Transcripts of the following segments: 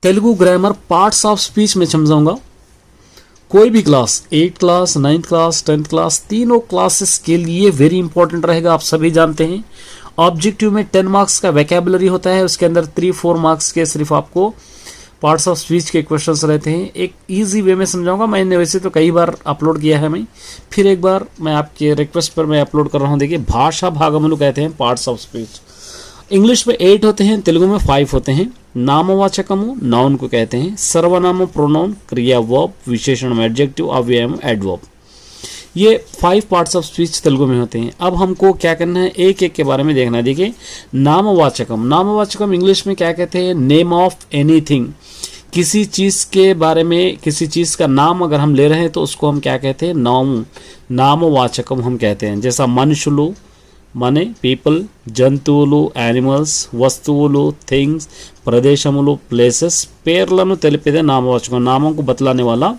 Telugu grammar parts of speech में समझाऊंगा। कोई भी class 8th class 9th class 10th class तीनों क्लासेस के लिए वेरी इंपॉर्टेंट रहेगा। आप सभी जानते हैं ऑब्जेक्टिव में 10 मार्क्स का वैकेबुलरी होता है, उसके अंदर 3-4 मार्क्स के सिर्फ आपको पार्ट्स ऑफ स्पीच के क्वेश्चंस रहते हैं। एक इजी वे में समझाऊंगा। मैंने वैसे तो कई बार अपलोड किया है, मैं फिर एक बार मैं आपके रिक्वेस्ट पर मैं अपलोड कर रहा हूं। देखिए, भाषा भागमुలు कहते हैं पार्ट्स ऑफ स्पीच। इंग्लिश में 8 होते हैं, तेलुगु में 5 होते हैं। नामवाचकमु नाउन को कहते हैं, सर्वनाम प्रोनाउन, क्रिया वर्ब, विशेषण एडजेक्टिव, अव्ययम एडवर्ब। ये 5 पार्ट्स ऑफ स्पीच तेलुगु में होते हैं। अब हमको क्या करना है, एक एक के बारे में देखना है। देखिए, नामवाचकम, नामवाचकम इंग्लिश में क्या कहते हैं, नेम ऑफ एनीथिंग। किसी चीज के बारे में, किसी चीज का नाम अगर हम ले रहे हैं तो उसको हम क्या कहते हैं, नामवाचकम हम कहते हैं। जैसा मनुष्युలు माने पीपल, జంతువులు యానిమల్స్, వస్తువులు థింగ్స్, ప్రదేశములు ప్లేसेस, పేర్లను తెలిపేదే नामवाचकम। नामों को बतलाने वाला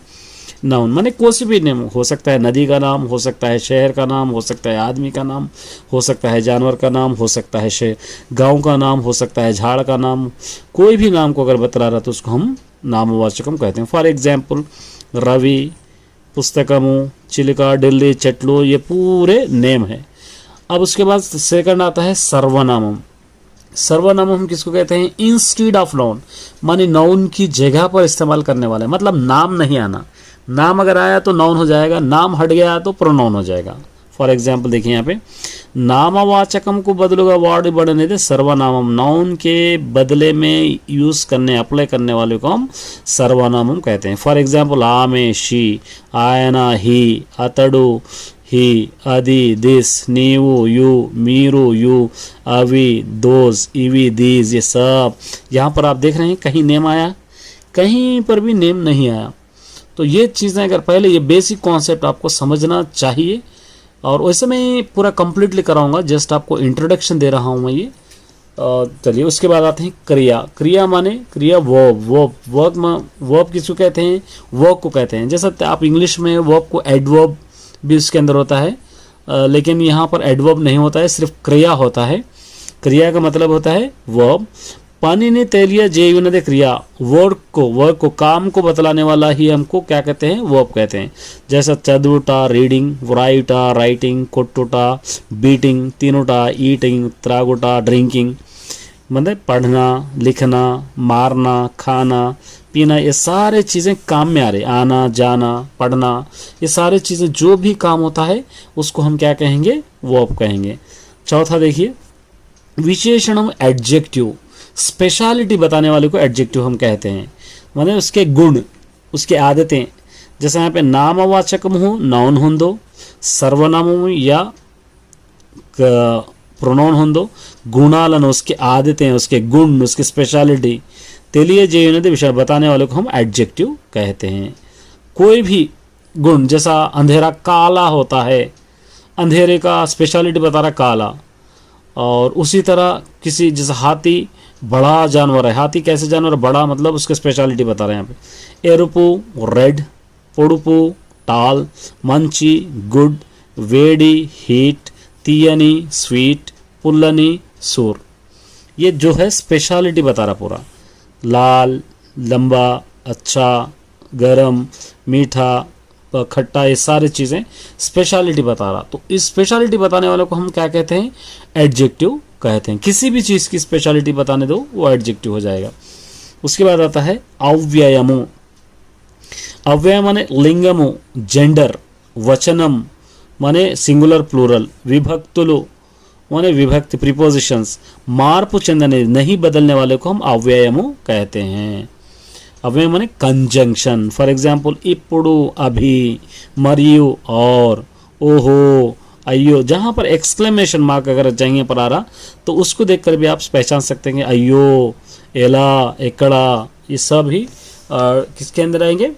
नाउन माने कोई भी नेम हो सकता है, नदी का नाम हो सकता है, शहर का नाम हो सकता है, आदमी का नाम हो सकता है, जानवर का नाम हो सकता है, गांव का नाम हो सकता है, झाड़ का नाम, कोई भी नाम को अगर बतला रहा तो उसको हम नामवाचकम कहते हैं। फॉर एग्जाम्पल, रवि, पुस्तकमु, चिलिका, दिल्ली, चटलू, ये पूरे नेम है। अब उसके बाद सेकंड आता है सर्वनामम। सर्वनाम हम किसको कहते हैं, इंस्टीड ऑफ नाउन, माने नाउन की जगह पर इस्तेमाल करने वाले, मतलब नाम नहीं आना। नाम अगर आया तो नाउन हो जाएगा, नाम हट गया तो प्रोनाउन हो जाएगा। फॉर एग्जाम्पल देखिए यहाँ पे, नामवाचकम को बदलूंगा वर्ड बढ़ने दे सर्वनामम, नाउन के बदले में यूज करने, अप्लाई करने वाले को हम सर्वनामम कहते हैं। फॉर एग्जाम्पल, आमे, शी, आयना, ही, अतड़ू, ही, అది, दिस, नीवु, यू, मीरू, यू, अवी, दोज, इवी, दीज, ये सब। यहाँ पर आप देख रहे हैं कहीं नेम आया, कहीं पर भी नेम नहीं आया। तो ये चीज़ें अगर पहले ये बेसिक कॉन्सेप्ट आपको समझना चाहिए, और वैसे मैं पूरा कंप्लीटली कराऊंगा, जस्ट आपको इंट्रोडक्शन दे रहा हूँ मैं ये। चलिए, उसके बाद आते हैं क्रिया। क्रिया माने क्रिया वर्ब किसको कहते हैं, वर्ब को कहते हैं। जैसा आप इंग्लिश में वर्ब को एडवर्ब भी उसके अंदर होता है, लेकिन यहाँ पर एडवर्ब नहीं होता है, सिर्फ क्रिया होता है। क्रिया का मतलब होता है वर्ब। पानी तेलिया जेयुनदे क्रिया, वर्ब को काम को बतलाने वाला ही हमको क्या कहते हैं, वर्ब कहते हैं। जैसा चदुटा रीडिंग, व्राइटा राइटिंग, कोटुटा बीटिंग, तीनुटा ईटिंग, त्रागुटा ड्रिंकिंग, मतलब पढ़ना, लिखना, मारना, खाना, पीना, ये सारे चीज़ें काम में आ रहे। आना, जाना, पढ़ना, ये सारे चीज़ें जो भी काम होता है उसको हम क्या कहेंगे, वर्ब कहेंगे। चौथा देखिए, विशेषणम एडजेक्टिव, स्पेशलिटी बताने वाले को एडजेक्टिव हम कहते हैं, मतलब उसके गुण, उसकी आदतें। जैसे यहाँ पे नामवाचकम हो, नाउन होंदो, सर्वनाम या प्रोनाउन होंदो, गुणाలను, उसकी आदतें, उसके गुण, उसकी स्पेशलिटी తెలియజేయనిది विषय बताने वाले को हम एडजेक्टिव कहते हैं। कोई भी गुण, जैसा अंधेरा काला होता है, अंधेरे का स्पेशलिटी बता रहा काला। और उसी तरह किसी, जैसा हाथी बड़ा जानवर है, हाथी कैसे जानवर, बड़ा मतलब उसके स्पेशलिटी बता रहे हैं यहाँ पे। एरुपु रेड, पोड़ुपु टाल, मंची गुड, वेडी हीट, तीयनी स्वीट, पुल्लनी सूर। ये जो है स्पेशलिटी बता रहा पूरा। लाल, लंबा, अच्छा, गरम, मीठा, खट्टा, ये सारी चीज़ें स्पेशलिटी बता रहा। तो इस स्पेशलिटी बताने वाले को हम क्या कहते हैं, एडजेक्टिव कहते हैं। किसी भी चीज़ की स्पेशलिटी बताने दो वो एडजेक्टिव हो जाएगा। उसके बाद आता है अव्ययमु। अव्यय माने लिंगमु, जेंडर, वचनम माने सिंगुलर प्लूरल, विभक्तुलु माने विभक्ति, प्रीपोजिशंस, मार्पु चंदने, नहीं बदलने वाले को हम अव्ययमु कहते हैं। अव्यय माने कंजंक्शन। फॉर एग्जाम्पल, इपुडु अभी, मरियु और, ओहो, अयो। जहाँ पर एक्सक्लेमेशन मार्क अगर चाहिए पर आ रहा तो उसको देखकर भी आप पहचान सकते हैं, अयो, एला, एकड़ा, ये सब ही किसके अंदर आएंगे,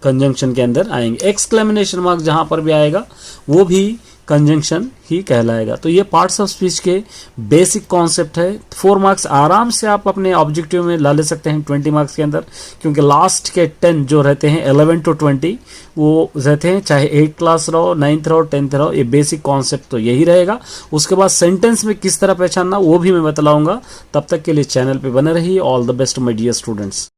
कंजंक्शन के अंदर आएंगे। एक्सक्लेमेशन मार्क जहाँ पर भी आएगा वो भी कंजंक्शन ही कहलाएगा। तो ये पार्ट्स ऑफ स्पीच के बेसिक कॉन्सेप्ट है। 4 मार्क्स आराम से आप अपने ऑब्जेक्टिव में ला ले सकते हैं 20 मार्क्स के अंदर, क्योंकि लास्ट के 10 जो रहते हैं 11 to 20 वो रहते हैं, चाहे 8th क्लास रहो, 9th रहो, 10th रहो, ये बेसिक कॉन्सेप्ट तो यही रहेगा। उसके बाद सेंटेंस में किस तरह पहचानना वो भी मैं बतलाऊंगा। तब तक के लिए चैनल पे बने रहिए। All the best my dear students.